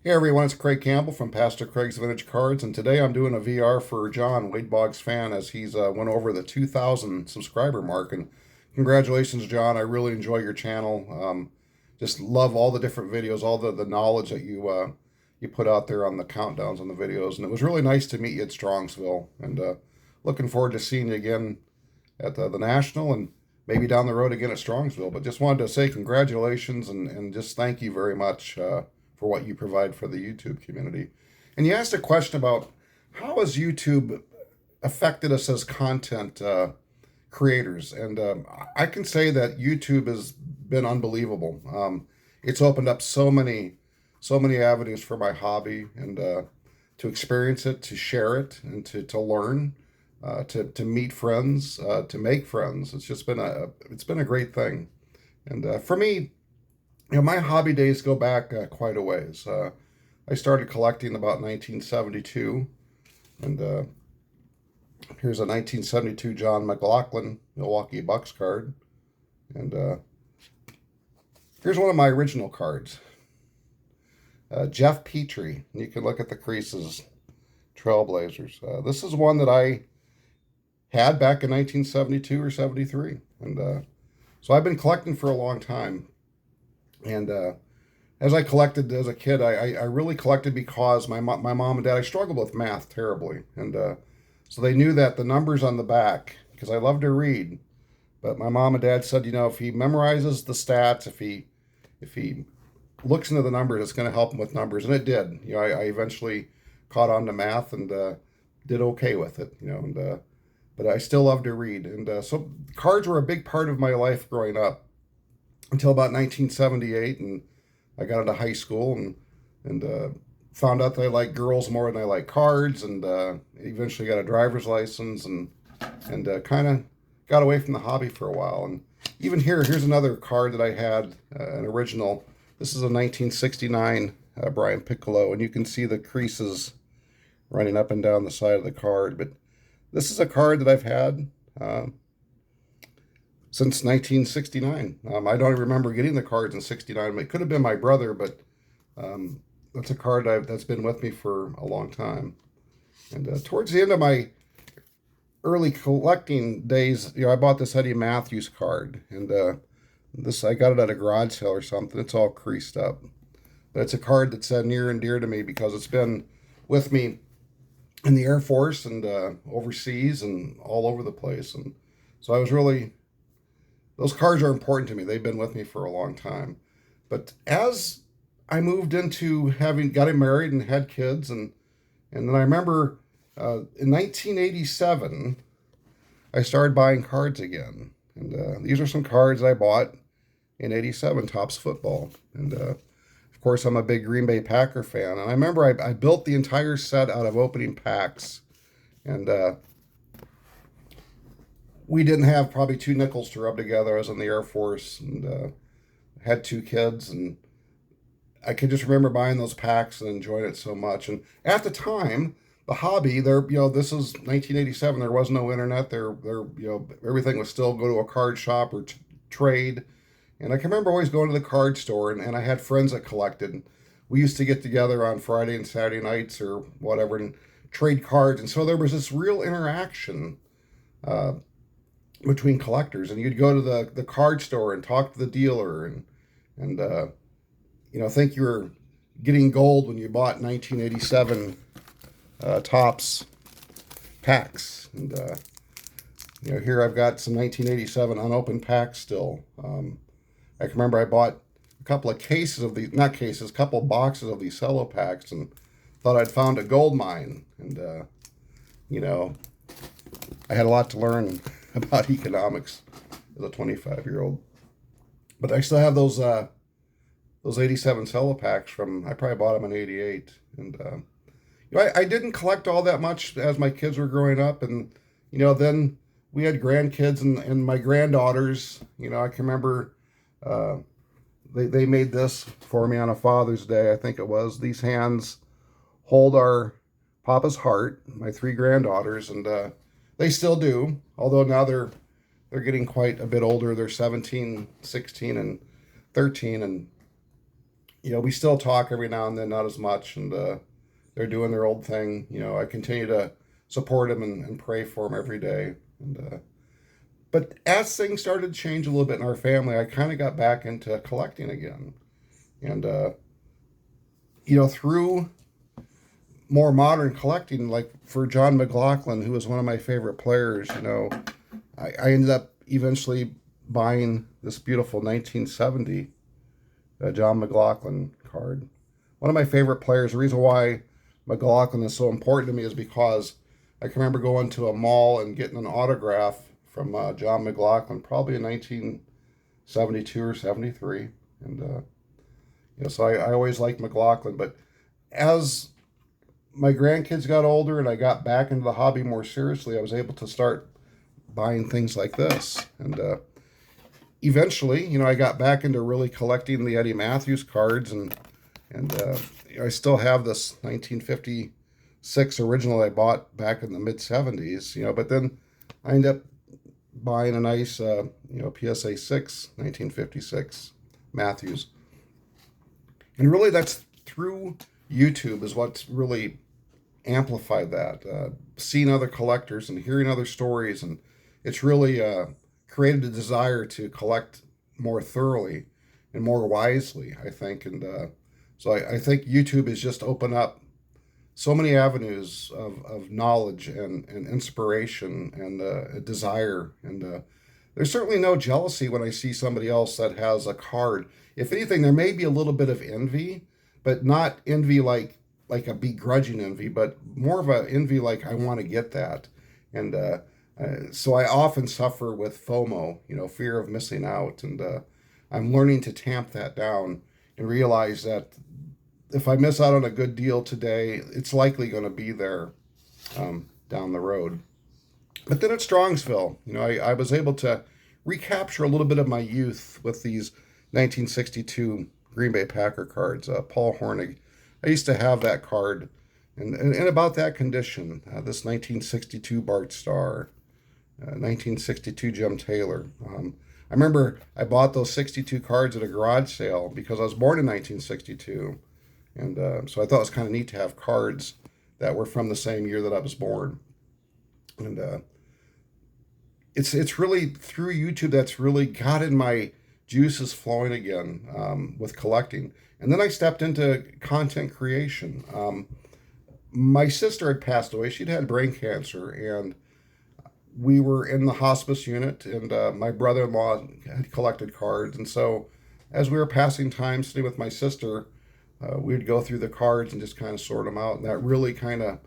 Hey everyone, it's Craig Campbell from Pastor Craig's Vintage Cards, and today I'm doing a VR for John, Wade Boggs fan, as he's went over the 2,000 subscriber mark. And congratulations, John! I really enjoy your channel. Just love all the different videos, all the knowledge that you put out there on the countdowns on the videos, and it was really nice to meet you at Strongsville. And looking forward to seeing you again at the National and maybe down the road again at Strongsville. But just wanted to say congratulations and just thank you very much for what you provide for the YouTube community. And you asked a question about how has YouTube affected us as content creators, and I can say that YouTube has been unbelievable. It's opened up so many avenues for my hobby, and to experience it, to share it, and to learn, to meet friends, to make friends. It's just been a great thing. And for me, my hobby days go back quite a ways. I started collecting about 1972, and here's a 1972 John McLaughlin Milwaukee Bucks card, and here's one of my original cards, Jeff Petrie, and you can look at the creases, Trailblazers. This is one that I had back in 1972 or 73, and so I've been collecting for a long time. And as I collected as a kid, I really collected because my mom and dad, I struggled with math terribly. And so they knew that the numbers on the back, because I love to read, but my mom and dad said, if he memorizes the stats, if he looks into the numbers, it's going to help him with numbers. And it did. I eventually caught on to math and did okay with it, but I still love to read. And so cards were a big part of my life growing up, until about 1978, and I got into high school and found out that I like girls more than I like cards, and eventually got a driver's license and kind of got away from the hobby for a while. And even here's another card that I had, an original. This is a 1969 Brian Piccolo, and you can see the creases running up and down the side of the card. But this is a card that I've had since 1969. I don't even remember getting the cards in 69. It could have been my brother, but that's a card that's been with me for a long time. And towards the end of my early collecting days, I bought this Eddie Matthews card, and I got it at a garage sale or something. It's all creased up, but it's a card that's near and dear to me because it's been with me in the Air Force and overseas and all over the place. And so those cards are important to me. They've been with me for a long time. But as I moved into gotten married and had kids, and then I remember in 1987, I started buying cards again. And these are some cards I bought in 87, Topps football. And of course, I'm a big Green Bay Packer fan. And I remember I built the entire set out of opening packs. And we didn't have probably two nickels to rub together. I was in the Air Force and had two kids, and I can just remember buying those packs and enjoying it so much. And at the time, the hobby this is 1987. There was no internet. Everything was still go to a card shop or trade. And I can remember always going to the card store, and I had friends that collected. We used to get together on Friday and Saturday nights or whatever and trade cards. And so there was this real interaction between collectors, and you'd go to the card store and talk to the dealer and think you were getting gold when you bought 1987 Topps packs. And here I've got some 1987 unopened packs still. I can remember I bought a couple of cases of these, not cases, a couple of boxes of these cello packs, and thought I'd found a gold mine. And I had a lot to learn about economics as a 25-year-old. But I still have those 87 cello packs I probably bought them in 88. And I didn't collect all that much as my kids were growing up. And, then we had grandkids and my granddaughters. I can remember they made this for me on a Father's Day, I think it was. These hands hold our Papa's heart, my three granddaughters, and they still do, although now they're getting quite a bit older. They're 17, 16, and 13, and we still talk every now and then, not as much, and they're doing their old thing. I continue to support them and pray for them every day. But as things started to change a little bit in our family, I kind of got back into collecting again. And, through more modern collecting, like for John McLaughlin, who was one of my favorite players, I ended up eventually buying this beautiful 1970 John McLaughlin card. One of my favorite players. The reason why McLaughlin is so important to me is because I can remember going to a mall and getting an autograph from John McLaughlin, probably in 1972 or 73. And, so I always liked McLaughlin. But as my grandkids got older and I got back into the hobby more seriously, I was able to start buying things like this. And eventually, I got back into really collecting the Eddie Matthews cards, and I still have this 1956 original I bought back in the mid 70s. But then I ended up buying a nice PSA 6 1956 Matthews, and really that's through YouTube is what's really amplified that. Seeing other collectors and hearing other stories, and it's really created a desire to collect more thoroughly and more wisely, I think. And so I think YouTube has just opened up so many avenues of knowledge and inspiration and a desire. And there's certainly no jealousy when I see somebody else that has a card. If anything, there may be a little bit of envy, but not envy like a begrudging envy, but more of a envy like I want to get that. And so I often suffer with FOMO, fear of missing out. And I'm learning to tamp that down and realize that if I miss out on a good deal today, it's likely going to be there down the road. But then at Strongsville, I was able to recapture a little bit of my youth with these 1962 Green Bay Packer cards. Paul Hornig, I used to have that card, and about that condition. This 1962 Bart Starr, 1962 Jim Taylor. I remember I bought those 62 cards at a garage sale because I was born in 1962. And so I thought it was kind of neat to have cards that were from the same year that I was born. And it's really through YouTube that's really gotten my juices flowing again with collecting. And then I stepped into content creation. My sister had passed away. She'd had brain cancer, and we were in the hospice unit, and my brother-in-law had collected cards. And so as we were passing time sitting with my sister, we'd go through the cards and just kind of sort them out. And that really kind of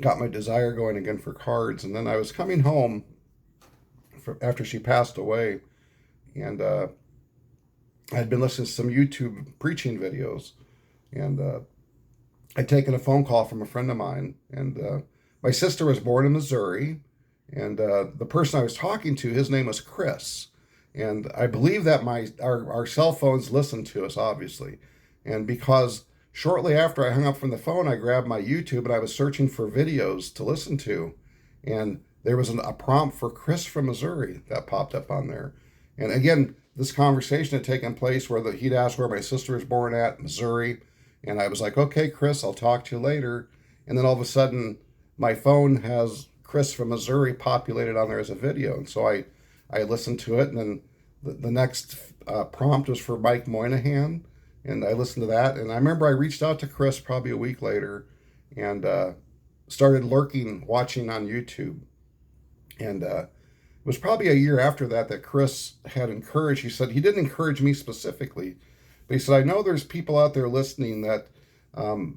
got my desire going again for cards. And then I was coming home after she passed away, and I'd been listening to some YouTube preaching videos. And I'd taken a phone call from a friend of mine. And my sister was born in Missouri. And the person I was talking to, his name was Chris. And I believe that our cell phones listened to us, obviously. And because shortly after I hung up from the phone, I grabbed my YouTube and I was searching for videos to listen to. And there was a prompt for Chris from Missouri that popped up on there. And again, this conversation had taken place where he'd asked where my sister was born at, Missouri. And I was like, okay, Chris, I'll talk to you later. And then all of a sudden, my phone has Chris from Missouri populated on there as a video. And so I listened to it, and then the next prompt was for Mike Moynihan, and I listened to that. And I remember I reached out to Chris probably a week later and started watching on YouTube. And it was probably a year after that Chris had encouraged. He said he didn't encourage me specifically, but he said, I know there's people out there listening that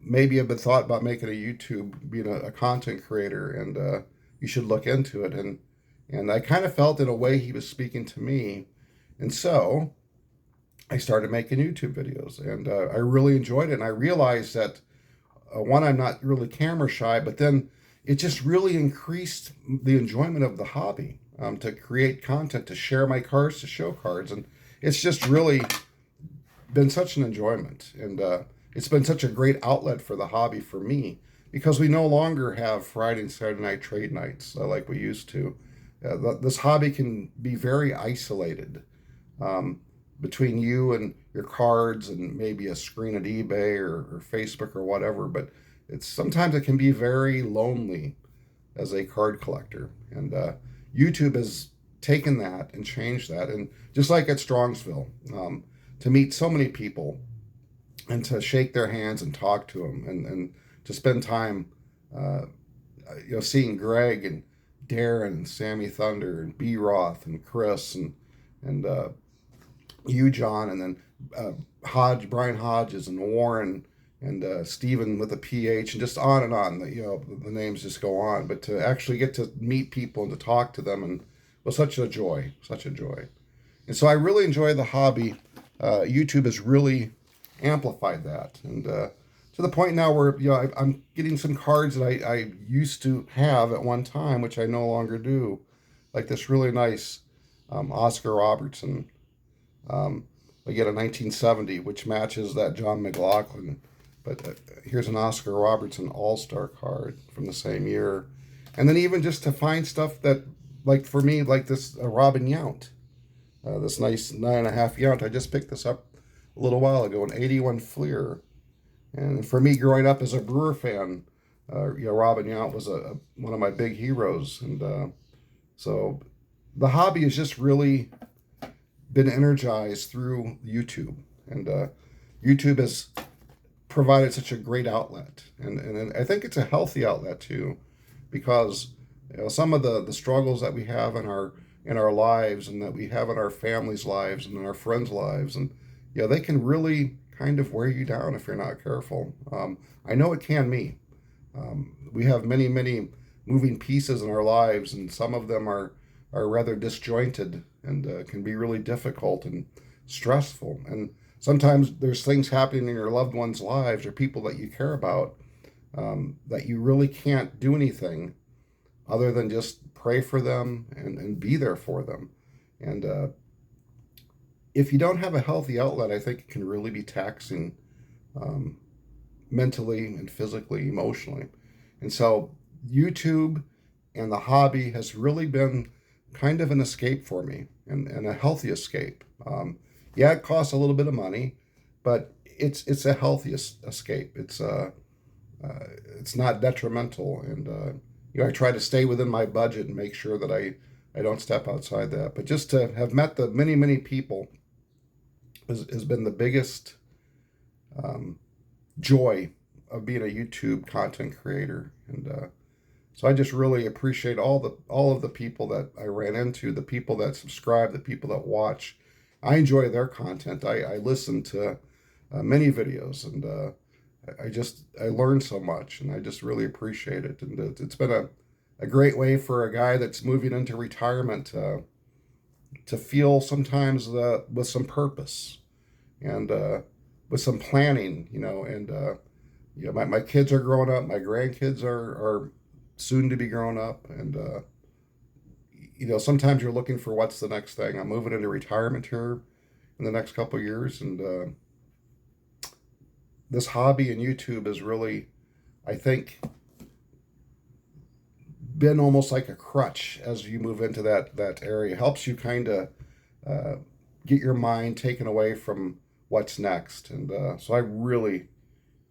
maybe have been thought about making a YouTube, being a content creator, and you should look into it. And I kind of felt in a way he was speaking to me. And so I started making YouTube videos, and I really enjoyed it. And I realized that, one, I'm not really camera shy, but then it just really increased the enjoyment of the hobby, to create content, to share my cards, to show cards. And it's just really been such an enjoyment. And it's been such a great outlet for the hobby for me, because we no longer have Friday and Saturday night trade nights like we used to. This hobby can be very isolated between you and your cards and maybe a screen at eBay or Facebook or whatever. But it's sometimes it can be very lonely as a card collector. And YouTube has taken that and changed that. And just like at Strongsville, to meet so many people and to shake their hands and talk to them and to spend time, seeing Greg and Darren and Sammy Thunder and B. Roth and Chris and you, John, and then Brian Hodges and Warren and Stephen with a PH and just on and on. The names just go on. But to actually get to meet people and to talk to them and was such a joy, such a joy. And so I really enjoy the hobby. YouTube has really amplified that, and to the point now where I'm getting some cards that I used to have at one time, which I no longer do, like this really nice Oscar Robertson. I get a 1970, which matches that John McLaughlin. But here's an Oscar Robertson All-Star card from the same year. And then even just to find stuff that, like for me, like this Robin Yount, this nice 9.5 Yount. I just picked this up a little while ago, an 81 Fleer. And for me, growing up as a Brewer fan, Robin Yount was one of my big heroes. And so the hobby has just really been energized through YouTube. And YouTube has provided such a great outlet. And I think it's a healthy outlet too, because some of the struggles that we have in our lives and that we have in our families' lives and in our friends' lives, and they can really kind of wear you down if you're not careful. I know it can me. We have many, many moving pieces in our lives, and some of them are rather disjointed and can be really difficult and stressful. And sometimes there's things happening in your loved ones' lives or people that you care about that you really can't do anything other than just pray for them and be there for them. And if you don't have a healthy outlet, I think it can really be taxing mentally and physically, emotionally. And so YouTube and the hobby has really been kind of an escape for me, and a healthy escape. Yeah, it costs a little bit of money, but it's a healthy escape. It's not detrimental, and I try to stay within my budget and make sure that I don't step outside that. But just to have met the many, many people has been the biggest joy of being a YouTube content creator. And so I just really appreciate all of the people that I ran into, the people that subscribe, the people that watch. I enjoy their content. I listen to many videos, and I learn so much, and I just really appreciate it. And it's been a great way for a guy that's moving into retirement to feel sometimes with some purpose and with some planning, and my kids are growing up, my grandkids are soon to be grown up, and sometimes you're looking for what's the next thing. I'm moving into retirement here in the next couple of years, and this hobby and YouTube has really, I think, been almost like a crutch as you move into that area. It helps you kind of get your mind taken away from what's next. And so I really,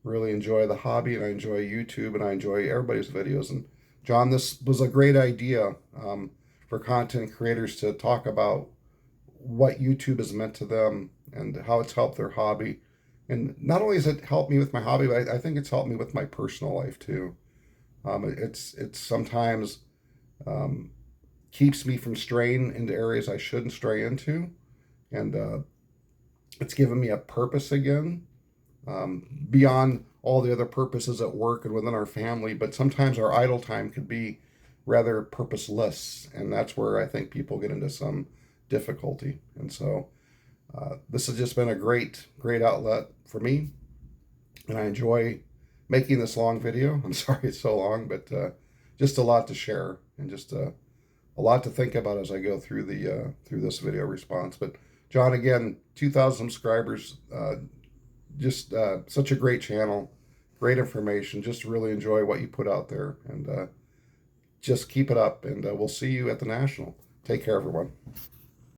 really enjoy the hobby, and I enjoy YouTube, and I enjoy everybody's videos. And John, this was a great idea for content creators to talk about what YouTube has meant to them and how it's helped their hobby. And not only has it helped me with my hobby, but I think it's helped me with my personal life too. It's sometimes keeps me from straying into areas I shouldn't stray into, and it's given me a purpose again, beyond all the other purposes at work and within our family. But sometimes our idle time could be rather purposeless, and that's where I think people get into some difficulty. And so this has just been a great outlet for me, and I enjoy making this long video. I'm sorry it's so long, but just a lot to share, and just a lot to think about as I go through through this video response. But John, again, 2,000 subscribers, just such a great channel, great information. Just really enjoy what you put out there, and just keep it up, and we'll see you at the National. Take care, everyone.